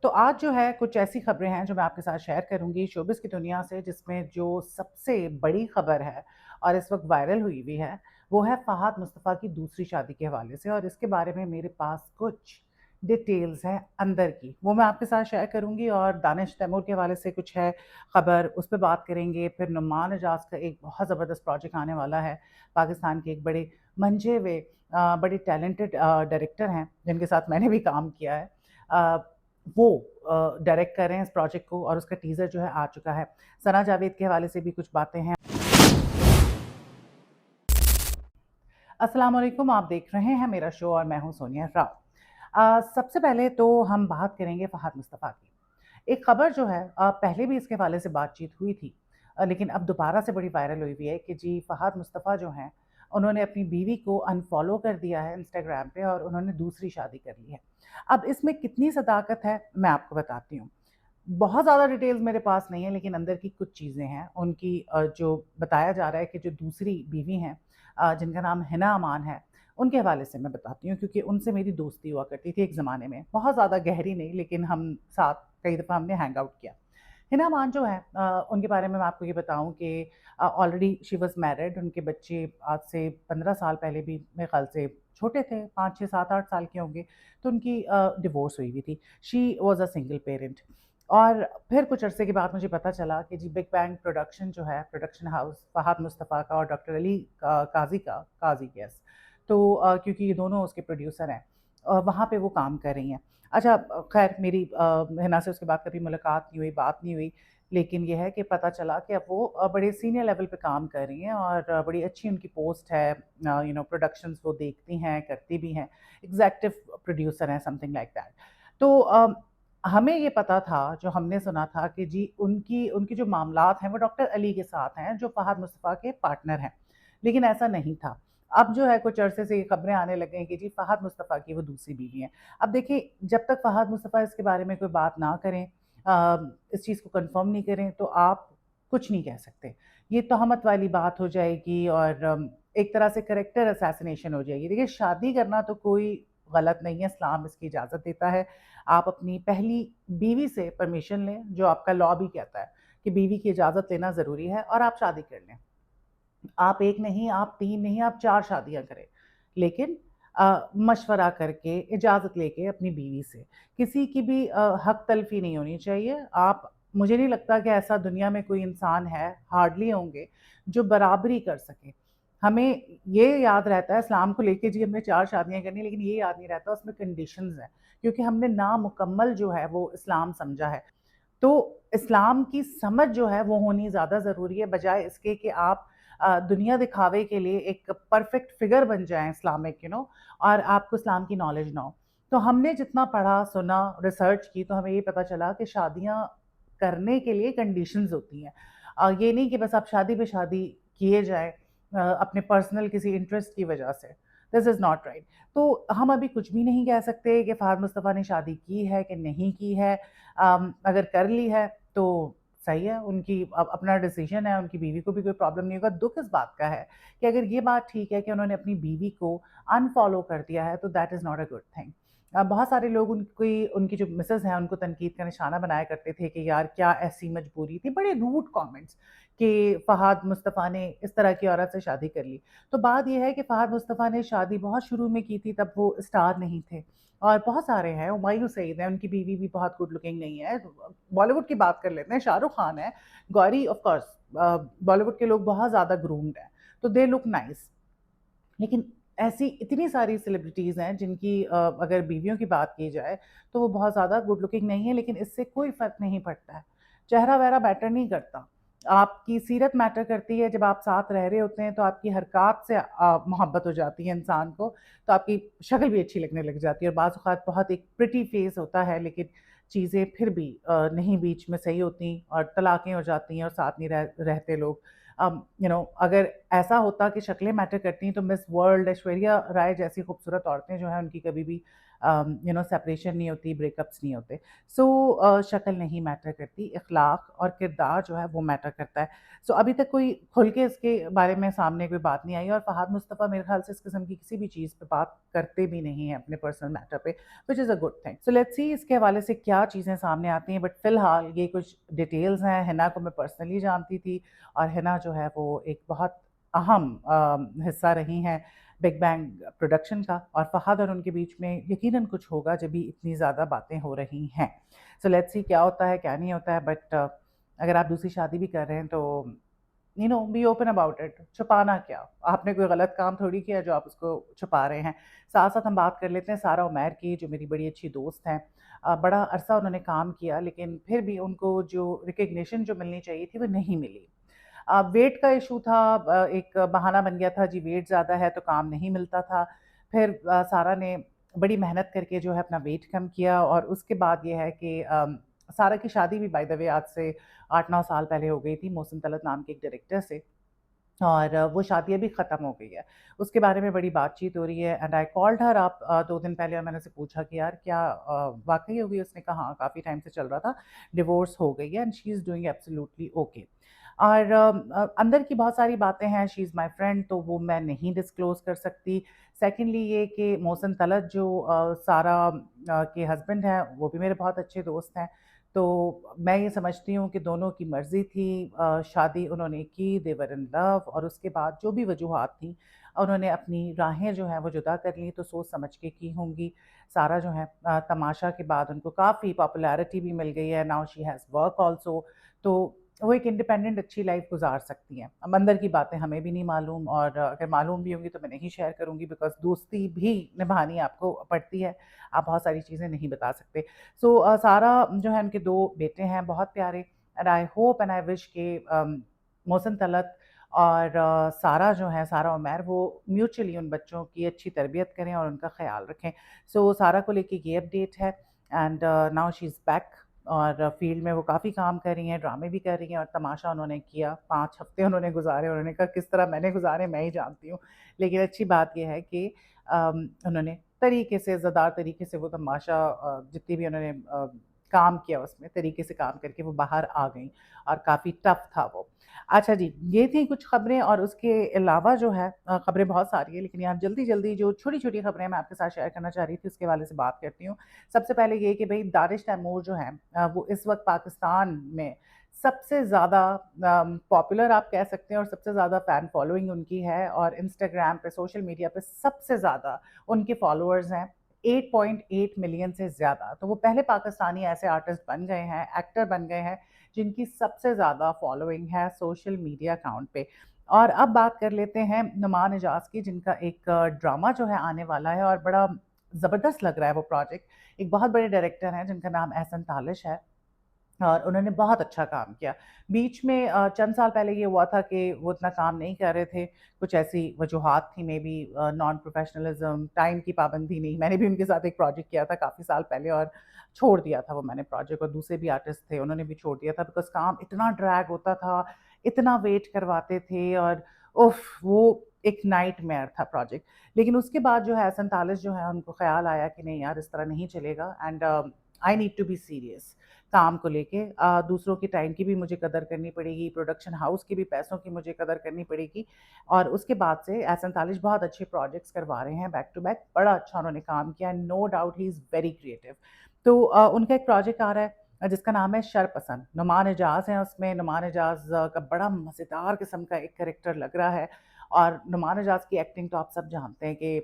तो आज जो है कुछ ऐसी खबरें हैं जो मैं आपके साथ शेयर करूँगी शोबिज़ की दुनिया से, जिसमें जो सबसे बड़ी खबर है और इस वक़्त वायरल हुई हुई है, वो है फ़हाद मुस्तफ़ा की दूसरी शादी के हवाले से। और इसके बारे में मेरे पास कुछ डिटेल्स हैं अंदर की, वो मैं आपके साथ शेयर करूँगी। और दानिश तैमूर के हवाले से कुछ है खबर, उस पे बात करेंगे। फिर नुमान एजाज का एक बहुत ज़बरदस्त प्रोजेक्ट आने वाला है। पाकिस्तान के एक बड़े मंझे हुए बड़े टैलेंटेड डायरेक्टर हैं, जिनके साथ मैंने भी काम किया है। अ, वो डायरेक्ट कर रहे हैं इस प्रोजेक्ट को, और उसका टीज़र जो है आ चुका है। सना जावेद के हवाले से भी कुछ बातें हैं। अस्सलाम वालेकुम, आप देख रहे हैं मेरा शो और मैं हूं सोनिया राव। सबसे पहले तो हम बात करेंगे फ़हाद मुस्तफ़ा की। एक खबर जो है, पहले भी इसके हवाले से बातचीत हुई थी, लेकिन अब दोबारा से बड़ी वायरल हुई हुई है कि जी फ़हाद मुस्तफ़ा जो हैं, उन्होंने अपनी बीवी को अनफ़ॉलो कर दिया है इंस्टाग्राम पे और उन्होंने दूसरी शादी कर ली है। अब इसमें कितनी सदाकत है, मैं आपको बताती हूँ। बहुत ज़्यादा डिटेल्स मेरे पास नहीं है, लेकिन अंदर की कुछ चीज़ें हैं उनकी, जो बताया जा रहा है कि जो दूसरी बीवी हैं, जिनका नाम हिना अमान है, उनके हवाले से मैं बताती हूँ, क्योंकि उनसे मेरी दोस्ती हुआ करती थी एक ज़माने में। बहुत ज़्यादा गहरी नहीं, लेकिन हम साथ कई दफ़ा हमने हैंग आउट किया। हिना अमान जो है, उनके बारे में मैं आपको ये बताऊँ कि ऑलरेडी शी वाज़ मैरिड। उनके बच्चे आज से 15 साल पहले भी मेरे ख़्याल से छोटे थे, 5, 6, 7, 8 साल के होंगे। तो उनकी डिवोर्स हुई हुई थी। She was a single parent. और फिर कुछ अरसे के बाद मुझे पता चला कि जी बिग बैंग प्रोडक्शन जो है, प्रोडक्शन हाउस फ़हाद मुस्तफ़ा का और डॉक्टर अली काज़ी यस, तो क्योंकि ये दोनों उसके प्रोड्यूसर हैं, वहाँ पे वो काम कर रही हैं। अच्छा, खैर मेरी हिना से उसके बाद कभी मुलाकात नहीं हुई, बात नहीं हुई, लेकिन ये है कि पता चला कि अब वो बड़े सीनियर लेवल पे काम कर रही हैं और बड़ी अच्छी उनकी पोस्ट है। प्रोडक्शंस वो देखती हैं, करती भी हैं, एग्ज़ेक्टिव प्रोड्यूसर हैं, समथिंग लाइक दैट। तो हमें ये पता था, जो हमने सुना था कि जी उनकी उनकी जो मामलात हैं वो डॉक्टर अली के साथ हैं, जो फ़हाद मुस्तफ़ा के पार्टनर हैं। लेकिन ऐसा नहीं था। अब जो है कुछ अरसे से ये खबरें आने लग गई कि जी फ़हाद मुस्तफ़ा की वो दूसरी बीवी हैं। अब देखिए, जब तक फ़हाद मुस्तफ़ा इसके बारे में कोई बात ना करें, इस चीज़ को कन्फ़र्म नहीं करें, तो आप कुछ नहीं कह सकते। ये तोहमत वाली बात हो जाएगी और एक तरह से कैरेक्टर असैसिनेशन हो जाएगी। देखिए, शादी करना तो कोई गलत नहीं है, इस्लाम इसकी इजाज़त देता है। आप अपनी पहली बीवी से परमिशन लें, जो आपका लॉ भी कहता है कि बीवी की इजाज़त लेना ज़रूरी है, और आप शादी कर लें। आप 1 नहीं, आप 3 नहीं, आप 4 शादियाँ करें। लेकिन मशवरा करके, इजाज़त लेके अपनी बीवी से। किसी की भी हक तलफ़ी नहीं होनी चाहिए। आप मुझे नहीं लगता कि ऐसा दुनिया में कोई इंसान है, हार्डली होंगे, जो बराबरी कर सके। हमें ये याद रहता है इस्लाम को लेके, जी हमने 4 शादियाँ करनी है, लेकिन ये याद नहीं रहता उसमें कंडीशंस हैं, क्योंकि हमने नामुकम्मल जो है वो इस्लाम समझा है। तो इस्लाम की समझ जो है वो होनी ज़्यादा ज़रूरी है, बजाय इसके कि आप दुनिया दिखावे के लिए एक परफेक्ट फिगर बन जाएँ इस्लामिक, और आपको इस्लाम की नॉलेज ना हो। तो हमने जितना पढ़ा, सुना, रिसर्च की, तो हमें ये पता चला कि शादियाँ करने के लिए कंडीशंस होती हैं। ये नहीं कि बस आप शादी पे शादी किए जाएँ अपने पर्सनल किसी इंटरेस्ट की वजह से। This is not right. तो हम अभी कुछ भी नहीं कह सकते कि फ़हाद मुस्तफ़ा ने शादी की है कि नहीं की है। अगर कर ली है तो सही है, उनकी अपना डिसीजन है, उनकी बीवी को भी कोई प्रॉब्लम नहीं होगा। दुःख इस बात का है कि अगर ये बात ठीक है कि उन्होंने अपनी बीवी को अनफ़ॉलो कर दिया है, तो that is not a good thing. बहुत सारे लोग उनकी उनकी जो मिसेज़ हैं, उनको तनकीद का निशाना बनाया करते थे कि यार क्या ऐसी मजबूरी थी, बड़े रूड कमेंट्स कि फ़हाद मुस्तफ़ा ने इस तरह की औरत से शादी कर ली। तो बात ये है कि फ़हाद मुस्तफ़ा ने शादी बहुत शुरू में की थी, तब वो स्टार नहीं थे। और बहुत सारे हैं, हुमायूँ सईद हैं, उनकी बीवी भी बहुत गुड लुकिंग नहीं है। बॉलीवुड की बात कर लेते हैं, शाहरुख खान है, गौरी ऑफ कोर्स, बॉलीवुड के लोग बहुत ज़्यादा ग्रूम्ड हैं, तो दे लुक नाइस। लेकिन ऐसी इतनी सारी सेलिब्रिटीज़ हैं जिनकी अगर बीवियों की बात की जाए, तो वो बहुत ज़्यादा गुड लुकिंग नहीं है, लेकिन इससे कोई फ़र्क नहीं पड़ता है। चेहरा-वेहरा मैटर नहीं करता। आपकी सीरत मैटर करती है। जब आप साथ रह रहे होते हैं, तो आपकी हरकत से मोहब्बत हो जाती है इंसान को, तो आपकी शक्ल भी अच्छी लगने लग जाती है। और बाज़ औक़ात बहुत एक प्रिटी फ़ेस होता है, लेकिन चीज़ें फिर भी नहीं बीच में सही होती, और तलाक़ें हो जाती हैं और साथ नहीं रहते लोग। अगर ऐसा होता कि शक्लें मैटर करती हैं, तो मिस वर्ल्ड ऐश्वर्या राय जैसी खूबसूरत औरतें जो हैं, उनकी कभी भी सेपरेशन नहीं होती, ब्रेकअप्स नहीं होते। सो शक्ल नहीं मैटर करती, इखलाक और किरदार जो है वो मैटर करता है। सो अभी तक कोई खुल के इसके बारे में सामने कोई बात नहीं आई, और फहाद मुस्तफ़ा मेरे ख़्याल से इस किस्म की किसी भी चीज़ पे बात करते भी नहीं हैं अपने पर्सनल मैटर पे, which is a good thing. So let's see इसके हवाले से क्या चीज़ें सामने आती हैं, बट फ़िलहाल ये कुछ डिटेल्स हैं। हिना को मैं पर्सनली जानती थी, और हिना जो है वो एक बहुत अहम हिस्सा रही हैं बिग बैंग प्रोडक्शन का, और फ़हद और उनके बीच में यकीनन कुछ होगा जब भी इतनी ज़्यादा बातें हो रही हैं। सो लेट्स सी क्या होता है क्या नहीं होता है, बट अगर आप दूसरी शादी भी कर रहे हैं तो बी ओपन अबाउट इट। छुपाना क्या, आपने कोई गलत काम थोड़ी किया जो आप उसको छुपा रहे हैं। साथ साथ हम बात कर लेते हैं सारा उमैर की, जो मेरी बड़ी अच्छी दोस्त हैं। बड़ा अरसा उन्होंने काम किया, लेकिन फिर भी उनको जो रिकग्निशन जो मिलनी चाहिए थी वो नहीं मिली। वेट का इशू था, एक बहाना बन गया था जी, वेट ज़्यादा है तो काम नहीं मिलता था। फिर सारा ने बड़ी मेहनत करके जो है अपना वेट कम किया, और उसके बाद ये है कि सारा की शादी भी बाय द वे आज से 8-9 साल पहले हो गई थी मोहसिन तलत नाम के एक डायरेक्टर से, और वो शादी अभी ख़त्म हो गई है। उसके बारे में बड़ी बातचीत हो रही है, and I called her up 2 दिन पहले, और मैंने उससे पूछा कि यार क्या वाक़ई हो गई? उसने कहा हाँ, काफ़ी टाइम से चल रहा था, डिवोर्स हो गई है, and she is doing absolutely okay. और अंदर की बहुत सारी बातें हैं, शी इज़ माय फ्रेंड, तो वो मैं नहीं डिस्क्लोज़ कर सकती। सेकंडली ये कि मोहसिन तलत जो सारा के हस्बैंड हैं, वो भी मेरे बहुत अच्छे दोस्त हैं। तो मैं ये समझती हूँ कि दोनों की मर्ज़ी थी, शादी उन्होंने की, दे वर इन लव, और उसके बाद जो भी वजूहात थी, उन्होंने अपनी राहें जो हैं वो जुदा कर लीं, तो सोच समझ के की होंगी। सारा जो है तमाशा के बाद उनको काफ़ी पॉपुलैरिटी भी मिल गई है, now she has work also, तो वो एक इंडिपेंडेंट अच्छी लाइफ़ गुज़ार सकती हैं। अब अंदर की बातें हमें भी नहीं मालूम, और अगर मालूम भी होंगी तो मैं नहीं शेयर करूँगी, बिकॉज़ दोस्ती भी निभानी आपको पड़ती है, आप बहुत सारी चीज़ें नहीं बता सकते। सो सारा जो है, उनके 2 बेटे हैं बहुत प्यारे, and I hope and I wish कि मोहसिन तलत और सारा जो है, सारा उमैर, वो म्यूचुअली उन बच्चों की अच्छी तरबियत करें और उनका ख़्याल रखें। सो सारा को लेके ये अपडेट है, and now she is back, और फ़ील्ड में वो काफ़ी काम कर रही हैं, ड्रामे भी कर रही हैं, और तमाशा उन्होंने किया, 5 हफ़्ते उन्होंने गुज़ारे, उन्होंने कहा किस तरह मैंने गुज़ारे मैं ही जानती हूँ। लेकिन अच्छी बात ये है कि उन्होंने तरीके से, ज़दार तरीके से वो तमाशा, जितनी भी उन्होंने काम किया उसमें, तरीके से काम करके वो बाहर आ गईं, और काफ़ी टफ़ था वो। अच्छा जी, ये थी कुछ ख़बरें, और उसके अलावा जो है ख़बरें बहुत सारी हैं, लेकिन यहाँ जल्दी-जल्दी जो छोटी-छोटी ख़बरें मैं आपके साथ शेयर करना चाह रही थी, उसके हवाले से बात करती हूँ। सबसे पहले ये कि भई दानिश तैमूर जो हैं, वो इस वक़्त पाकिस्तान में सबसे ज़्यादा पॉपुलर आप कह सकते हैं, और सबसे ज़्यादा फ़ैन फ़ॉलोइंग उनकी है, और इंस्टाग्राम पे, सोशल मीडिया पे सबसे ज़्यादा उनके फ़ॉलोअर्स हैं, 8.8 मिलियन से ज़्यादा। तो वो पहले पाकिस्तानी ऐसे आर्टिस्ट बन गए हैं, एक्टर बन गए हैं, जिनकी सबसे ज़्यादा फ़ॉलोइंग है सोशल मीडिया अकाउंट पे। और अब बात कर लेते हैं नुमान इजाज़ की, जिनका एक ड्रामा जो है आने वाला है, और बड़ा ज़बरदस्त लग रहा है वो प्रोजेक्ट। एक बहुत बड़े डायरेक्टर हैं जिनका नाम एहसन तालिश है, और उन्होंने बहुत अच्छा काम किया। बीच में चंद साल पहले ये हुआ था कि वो इतना काम नहीं कर रहे थे, कुछ ऐसी वजूहात थी, may be non professionalism, time की पाबंदी नहीं। मैंने भी उनके साथ एक प्रोजेक्ट किया था काफ़ी साल पहले, और छोड़ दिया था वो मैंने प्रोजेक्ट, और दूसरे भी आर्टिस्ट थे, उन्होंने भी छोड़ दिया था, बिकॉज़ काम इतना ड्रैग होता था, इतना वेट करवाते थे, और उफ़! वो एक नाइटमेयर था प्रोजेक्ट। लेकिन उसके बाद जो है एहसन तालिश जो है, उनको ख़्याल आया कि नहीं यार, इस तरह नहीं चलेगा, and I need to be serious काम को लेके। दूसरों की टाइम की भी मुझे कदर करनी पड़ेगी, प्रोडक्शन हाउस की भी पैसों की मुझे कदर करनी पड़ेगी, और उसके बाद से एहसन तालिश बहुत अच्छे प्रोजेक्ट्स करवा रहे हैं बैक टू बैक, बड़ा अच्छा उन्होंने काम किया, no doubt he is very creative. तो उनका एक प्रोजेक्ट आ रहा है जिसका नाम है शरपसंद, नुमान एजाज हैं उसमें। नुमान एजाज का बड़ा मज़ेदार किस्म का एक कैरेक्टर लग रहा है, और नुमान एजाज की एक्टिंग तो आप सब जानते हैं कि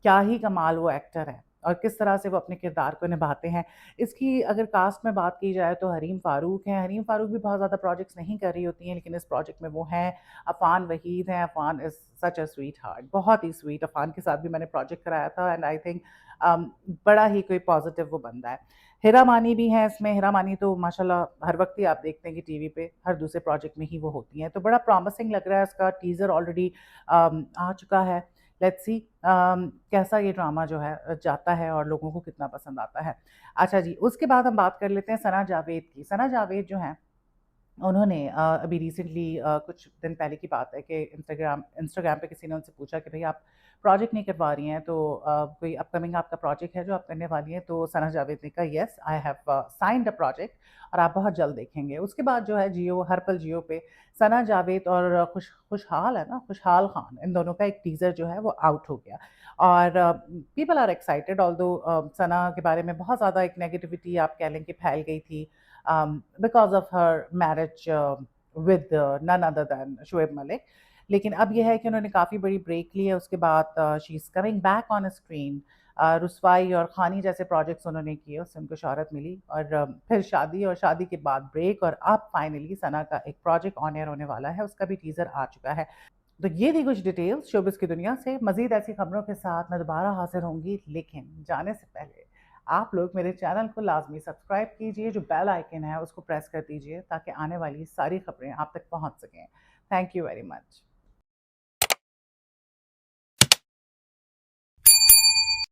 क्या ही कमाल वो एक्टर हैं, और किस तरह से वो अपने किरदार को निभाते हैं। इसकी अगर कास्ट में बात की जाए तो हरीम फ़ारूक हैं। हरीम फ़ारूक भी बहुत ज़्यादा प्रोजेक्ट्स नहीं कर रही होती हैं, लेकिन इस प्रोजेक्ट में वो हैं। अफ़ान वहीद हैं। Affan is such a sweet heart, बहुत ही स्वीट। अफ़ान के साथ भी मैंने प्रोजेक्ट कराया था, एंड आई थिंक बड़ा ही कोई पॉज़िटिव वो बंदा है। हिरा मानी भी हैं इसमें। हिरा मानी तो माशाल्लाह हर वक़्त ही आप देखते हैं कि टीवी पे हर दूसरे प्रोजेक्ट में ही वो होती हैं। तो बड़ा प्रॉमिसिंग लग रहा है, इसका टीज़र ऑलरेडी आ चुका है। लेट्स सी कैसा ये ड्रामा जो है जाता है, और लोगों को कितना पसंद आता है। अच्छा जी, उसके बाद हम बात कर लेते हैं सना जावेद की। सना जावेद जो हैं, उन्होंने अभी रिसेंटली कुछ दिन पहले की बात है कि इंस्टाग्राम पे किसी ने उनसे पूछा कि भई आप प्रोजेक्ट नहीं करवा रही हैं, तो कोई अपकमिंग आपका प्रोजेक्ट है जो आप करने वाली हैं? तो सना जावेद ने कहा, yes I have signed a project और आप बहुत जल्द देखेंगे। उसके बाद जो है जियो, हर पल जियो पे सना जावेद और खुशहाल है ना, खुशहाल खान, इन दोनों का एक टीज़र जो है वो आउट हो गया। और पीपल आर एक्साइटेड, ऑल्दो सना के बारे में बहुत ज़्यादा एक नेगेटिविटी आप कह लें कि फैल गई थी, because of her marriage with none other than Shoaib Malik. लेकिन अब ये है कि उन्होंने काफ़ी बड़ी ब्रेक ली है, उसके बाद she is coming back on screen. Ruswai और खानी जैसे प्रोजेक्ट्स उन्होंने किए, उससे उनको शोहरत मिली, और फिर शादी, और शादी के बाद ब्रेक, और अब फाइनली सना का एक प्रोजेक्ट ऑन एयर होने वाला है, उसका भी टीज़र आ चुका है। तो ये थी कुछ डिटेल्स शोबिज़ की दुनिया से। मज़ीद ऐसी खबरों के साथ मैं दोबारा हाज़िर होंगी, लेकिन जाने से पहले आप लोग मेरे चैनल को लाज़मी सब्सक्राइब कीजिए, जो बेल आइकन है उसको प्रेस कर दीजिए ताकि आने वाली सारी खबरें आप तक पहुँच सकें। Thank you very much.